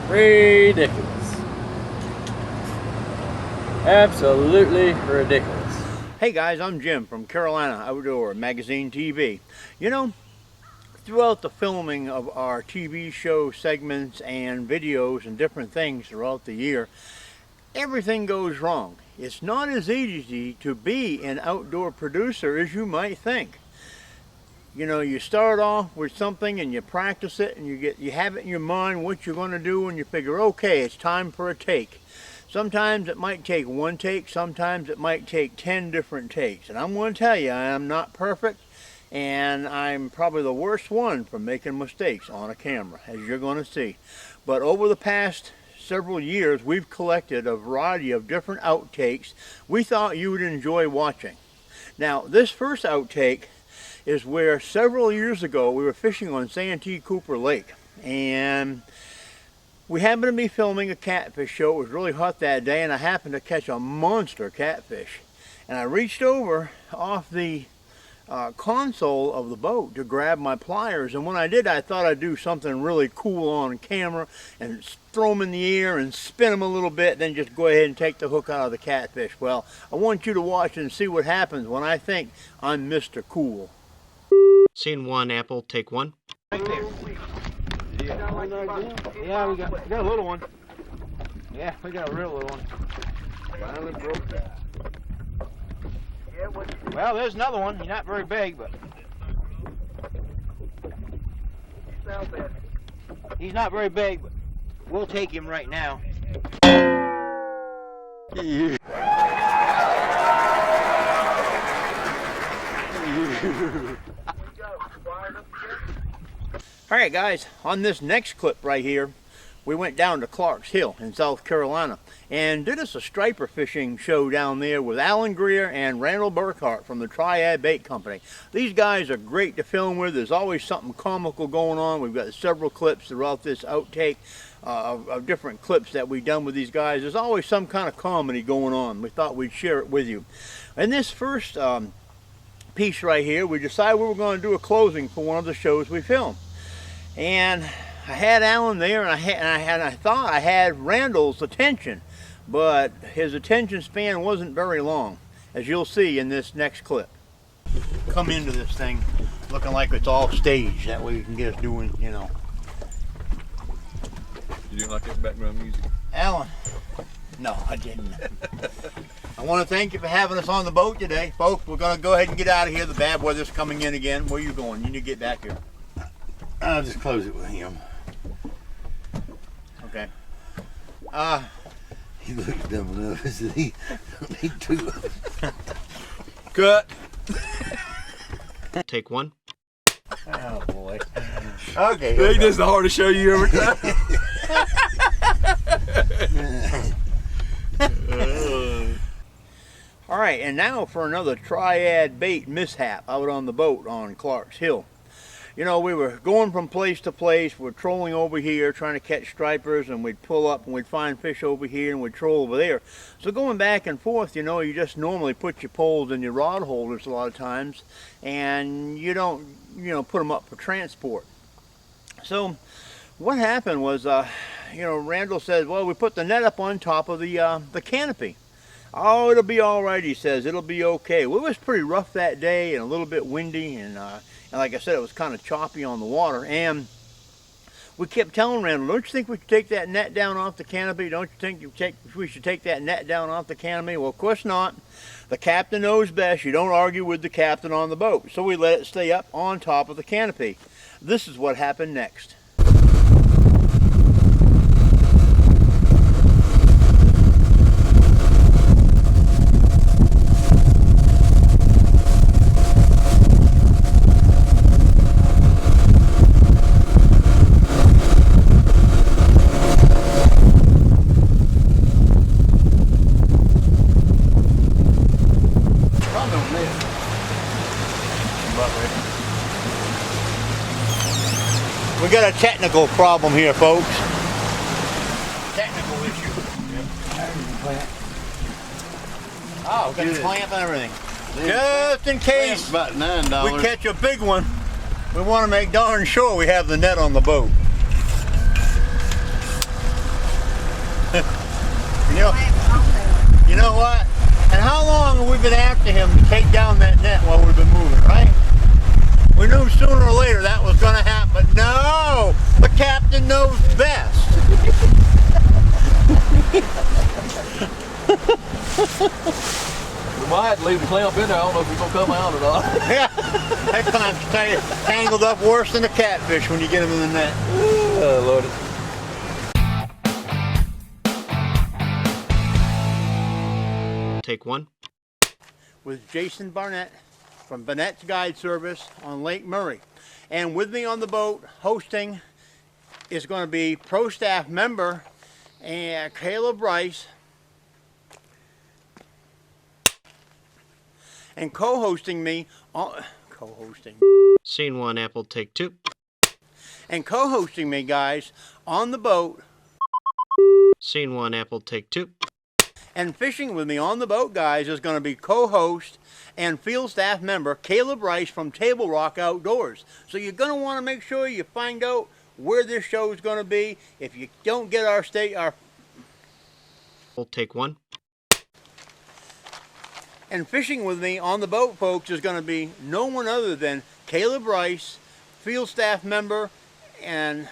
Ridiculous. Absolutely ridiculous. Hey guys, I'm Jim from Carolina Outdoor Magazine TV. You know, throughout the filming of our TV show segments and videos and different things throughout the year, everything goes wrong. It's not as easy to be an outdoor producer as you might think. You know, you start off with something and you practice it and you have it in your mind what you're going to do, and you figure, okay, it's time for a take. Sometimes it might take one take, sometimes it might take 10 different takes. And I'm going to tell you, I am not perfect, and I'm probably the worst one for making mistakes on a camera, as you're going to see. But over the past several years, we've collected a variety of different outtakes we thought you would enjoy watching. Now, this first outtake is where several years ago we were fishing on Santee Cooper Lake, and we happened to be filming a catfish show. It was really hot that day, and I happened to catch a monster catfish. And I reached over off the console of the boat to grab my pliers, and when I did, I thought I'd do something really cool on camera and throw them in the air and spin them a little bit, then just go ahead and take the hook out of the catfish. Well, I want you to watch and see what happens when I think I'm Mr. Cool. Scene one, Apple, take one. Right there. Yeah, we got a little one. Yeah, we got a real little one. Finally broke that. Well, there's another one. He's not very big, but he's not very big, but we'll take him right now. Alright guys, on this next clip right here, we went down to Clark's Hill in South Carolina and did us a striper fishing show down there with Alan Greer and Randall Burkhart from the Triad Bait Company. These guys are great to film with. There's always something comical going on. We've got several clips throughout this outtake of different clips that we've done with these guys. There's always some kind of comedy going on. We thought we'd share it with you. In this first piece right here, we decided we were going to do a closing for one of the shows we filmed. And I had Alan there, and I thought I had Randall's attention, but his attention span wasn't very long, as you'll see in this next clip. Come into this thing looking like it's all staged. That way you can get us doing, you know. You didn't like that background music? Alan, no, I didn't. I want to thank you for having us on the boat today. Folks, we're going to go ahead and get out of here. The bad weather's coming in again. Where are you going? You need to get back here. I'll just close it with him. Okay. He looks dumb enough. He don't need two of them. Cut. Take one. Oh boy. Okay. I think this is the hardest show you ever done. All right, and now for another Triad Bait mishap out on the boat on Clark's Hill. You know, we were going from place to place. We're trolling over here trying to catch stripers, and we'd pull up and we'd find fish over here and we'd troll over there. So going back and forth, you know, you just normally put your poles in your rod holders a lot of times, and you don't, you know, put them up for transport. So what happened was, you know, Randall said, well, we put the net up on top of the canopy. Oh, it'll be all right, he says. It'll be okay. Well, it was pretty rough that day and a little bit windy, and like I said, it was kind of choppy on the water. And we kept telling Randall, don't you think we should take that net down off the canopy? Don't you think we should take that net down off the canopy? Well, of course not. The captain knows best. You don't argue with the captain on the boat. So we let it stay up on top of the canopy. This is what happened next. We got a technical problem here, folks. Technical issue. Oh, we got the clamp and everything. Just in case about $9. we catch a big one, we want to make darn sure we have the net on the boat. You know what? And how long have we been after him to take down that net while we've been moving, right? We knew sooner or later that was going to happen, but no! The captain knows best. We might leave the clamp in there. I don't know if he's gonna come out or not. Yeah, that clamp's tangled up worse than a catfish when you get him in the net. Oh, Lordy. Take one. With Jason Barnett from Barnett's Guide Service on Lake Murray. And with me on the boat hosting is going to be pro staff member and Caleb Rice, and co-hosting me on Scene one, Apple, take two. and co-hosting me, guys, on the boat. Scene one, Apple, take two. And fishing with me on the boat, guys, is going to be co-host and field staff member Caleb Rice from Table Rock Outdoors. So you're going to want to make sure you find out where this show is going to be. If you don't get our We'll take one. And fishing with me on the boat, folks, is going to be no one other than Caleb Rice, field staff member, and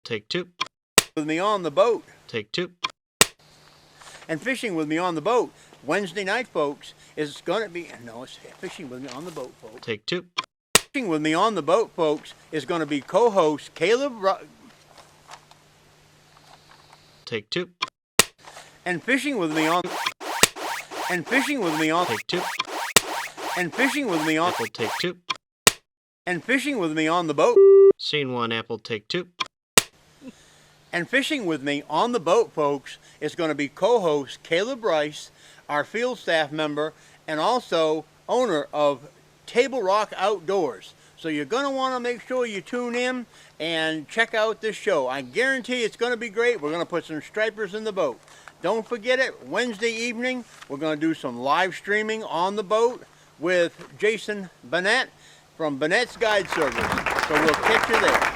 Take two. with me on the boat. Take two. And fishing with me on the boat Wednesday night, folks, is going to be it's fishing with me on the boat, folks. Take two. Fishing with me on the boat, folks, is going to be co-host Caleb Take two. and fishing with me on Take two. and fishing with me on Apple, take two. and fishing with me on the boat. Scene one, Apple, take two. And fishing with me on the boat, folks, is going to be co-host Caleb Rice, our field staff member, and also owner of Table Rock Outdoors. So you're going to want to make sure you tune in and check out this show. I guarantee it's going to be great. We're going to put some stripers in the boat. Don't forget it, Wednesday evening, we're going to do some live streaming on the boat with Jason Barnett from Barnett's Guide Service. So we'll catch you there.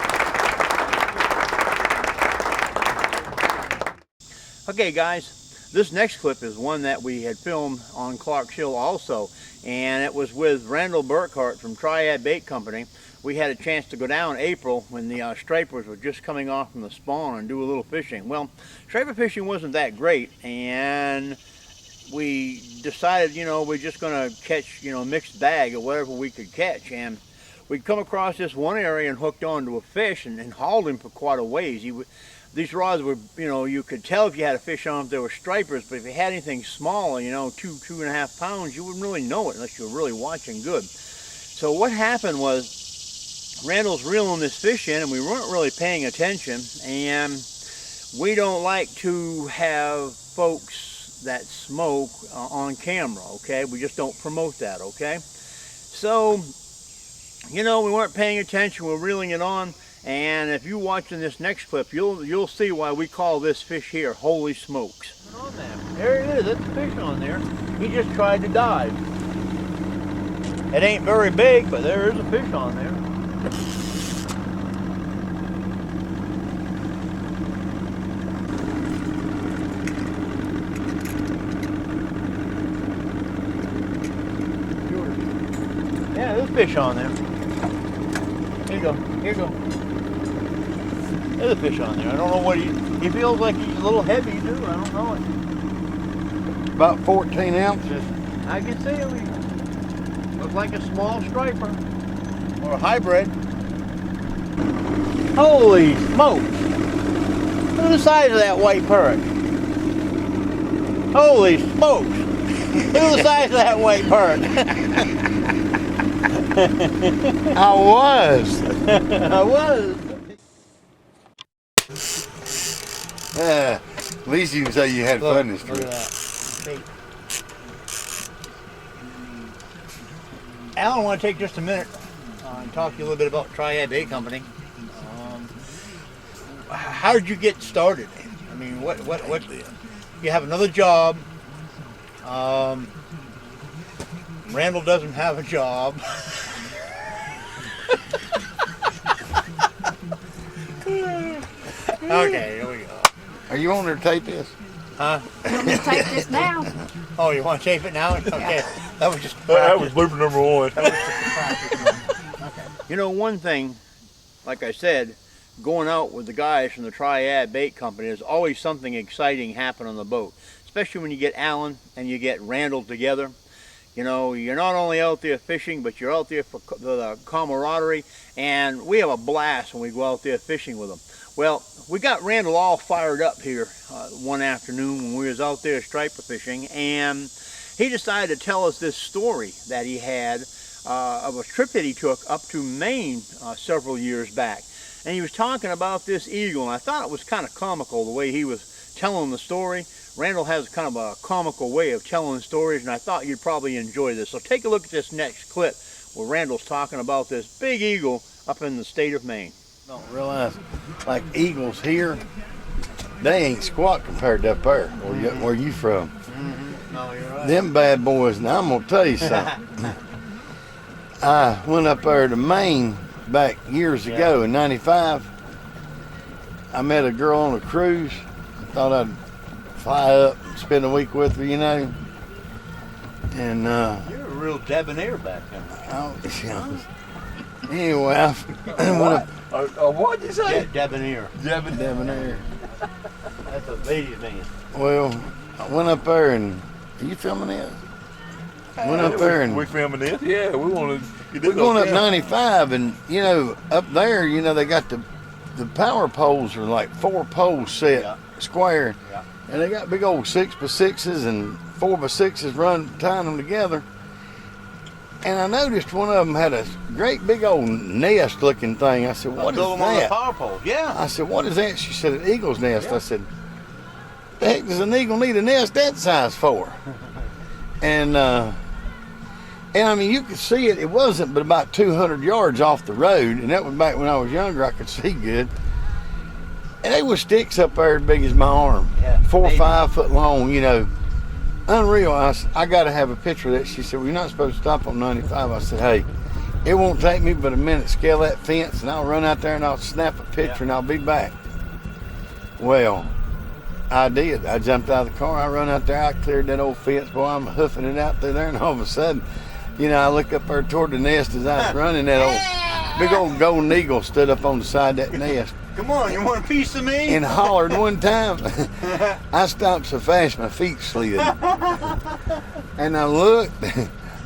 Okay, guys, this next clip is one that we had filmed on Clark's Hill also, and it was with Randall Burkhart from Triad Bait Company. We had a chance to go down April when the stripers were just coming off from the spawn and do a little fishing. Well, striper fishing wasn't that great, and we decided, we're just going to catch, a mixed bag of whatever we could catch. And we'd come across this one area and hooked onto a fish and hauled him for quite a ways. These rods were, you could tell if you had a fish on them if they were stripers, but if you had anything smaller, 2.5 pounds, you wouldn't really know it unless you were really watching good. So what happened was Randall's reeling this fish in and we weren't really paying attention, and we don't like to have folks that smoke on camera, okay? We just don't promote that, okay? So, we weren't paying attention, we're reeling it on. And if you're watching this next clip, you'll see why we call this fish here Holy Smokes. On there it is. That's a fish on there. He just tried to dive. It ain't very big, but there is a fish on there. Yeah, there's a fish on there. Here you go. Here you go. There's a fish on there. I don't know what he feels like he's a little heavy too. I don't know it. About 14 ounces. I can see him. He looks like a small striper or a hybrid. Holy smokes! Look at the size of that white perch. Holy smokes! Look at the size of that white perch. I was. I was. At least you can say you had fun this Look trip. at that. Alan, I want to take just a minute and talk to you a little bit about Triad Bait Company. How did you get started? I mean, what you have another job. Randall doesn't have a job. Okay, here we go. Are you on there to tape this? Huh? You want me to tape this now? Oh, you want to tape it now? Okay. That was just That was blooper number one. You know, one thing, like I said, going out with the guys from the Triad Bait Company, there's always something exciting happen on the boat. Especially when you get Alan and you get Randall together. You know, you're not only out there fishing, but you're out there for the camaraderie, and we have a blast when we go out there fishing with them. Well, we got Randall all fired up here one afternoon when we was out there striper fishing, and he decided to tell us this story that he had of a trip that he took up to Maine several years back. And he was talking about this eagle, and I thought it was kind of comical the way he was telling the story. Randall has kind of a comical way of telling stories, and I thought you'd probably enjoy this. So take a look at this next clip where Randall's talking about this big eagle up in the state of Maine. Don't realize, like eagles here, they ain't squat compared to up there, where you from. No, you're right. Them bad boys, now I'm gonna tell you something. I went up there to Maine back years ago in '95. I met a girl on a cruise. I thought I'd fly up and spend a week with her, you know. And You're a real debonair back then. anyway, I went up. What'd you say? Debonair. Debonair. That's a lady's name. Well, I went up there and, are you filming this? Went up there and We filming this? Yeah, we want to get this. we're going on up camera. 95, and you know, up there, you know, they got the power poles are like 4 poles set square, and they got big old 6x6s and 4x6s tying them together. And I noticed one of them had a great big old nest looking thing. I said, what is Build them on the that? power pole. Yeah. I said, what is that? She said, an eagle's nest. I said, the heck does an eagle need a nest that size for? And I mean, you could see it. It wasn't but about 200 yards off the road, and that was back when I was younger. I could see good. And they were sticks up there as big as my arm, 4 or 5 foot long, you know. Unreal. I got to have a picture of that. She said, well, you're not supposed to stop on 95. I said, hey, it won't take me but a minute to scale that fence, and I'll run out there and I'll snap a picture and I'll be back. Well, I did. I jumped out of the car. I run out there. I cleared that old fence. Boy, I'm hoofing it out through there, and all of a sudden, you know, I look up there toward the nest as I was running. That old big old golden eagle stood up on the side of that nest Come on, you want a piece of me? and hollered one time. I stopped so fast my feet slid. And I looked.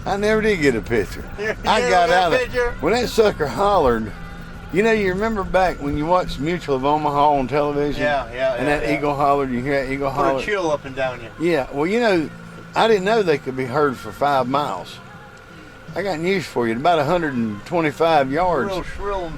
I never did get a picture. I got out of it. When that sucker hollered, you know, you remember back when you watched Mutual of Omaha on television? And that eagle hollered, you hear that eagle Put holler? a chill up and down you. Yeah, well, you know, I didn't know they could be heard for 5 miles. I got news for you. At about 125 yards, Real shrill.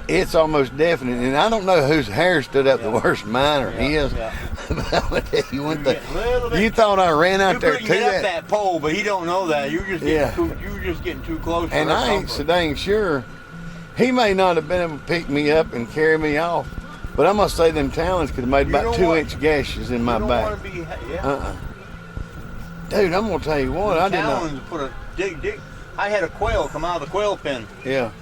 it's almost deafening. And I don't know whose hair stood up the worst, mine or his. Yeah. But I'm going to tell you one thing. A little bit. You thought I ran out You there couldn't to get up that. that pole, but he don't know that. You were just getting too close. And for I ain't so dang sure. He may not have been able to pick me up and carry me off, but I'm going to say them talons could have made about 2-inch gashes in my back. Dude, I'm going to tell you what. I did not. Talons put a dig. I had a quail come out of the quail pen Yeah.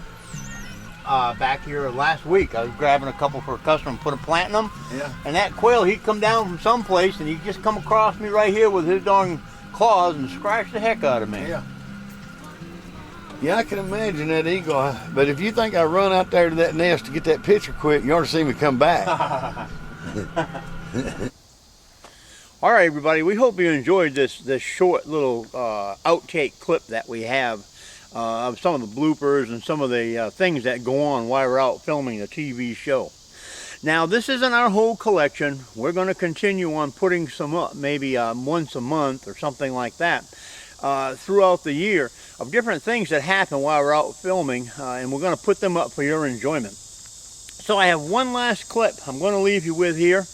back here last week. I was grabbing a couple for a customer and planting them. Yeah. And that quail, he'd come down from someplace and he'd just come across me right here with his darn claws and scratch the heck out of me. Yeah. Yeah, I can imagine that eagle. But if you think I run out there to that nest to get that picture quick, you ought to see me come back. All right, everybody. We hope you enjoyed this short little outtake clip that we have of some of the bloopers and some of the things that go on while we're out filming a TV show. Now, this isn't our whole collection. We're going to continue on putting some up, maybe once a month or something like that, throughout the year of different things that happen while we're out filming, and we're going to put them up for your enjoyment. So I have one last clip I'm going to leave you with here,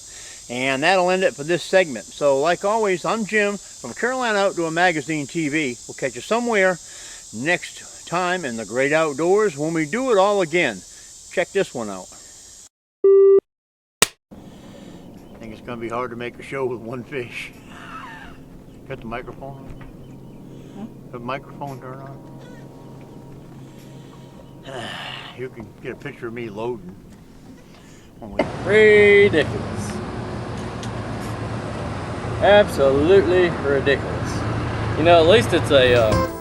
and that'll end it for this segment. So like always, I'm Jim from Carolina Outdoor Magazine TV. We'll catch you somewhere next time in the great outdoors when we do it all again. Check this one out. I think it's going to be hard to make a show with one fish. Got the microphone on? The microphone turned on? You can get a picture of me loading. Ridiculous. Absolutely ridiculous. You know, at least it's a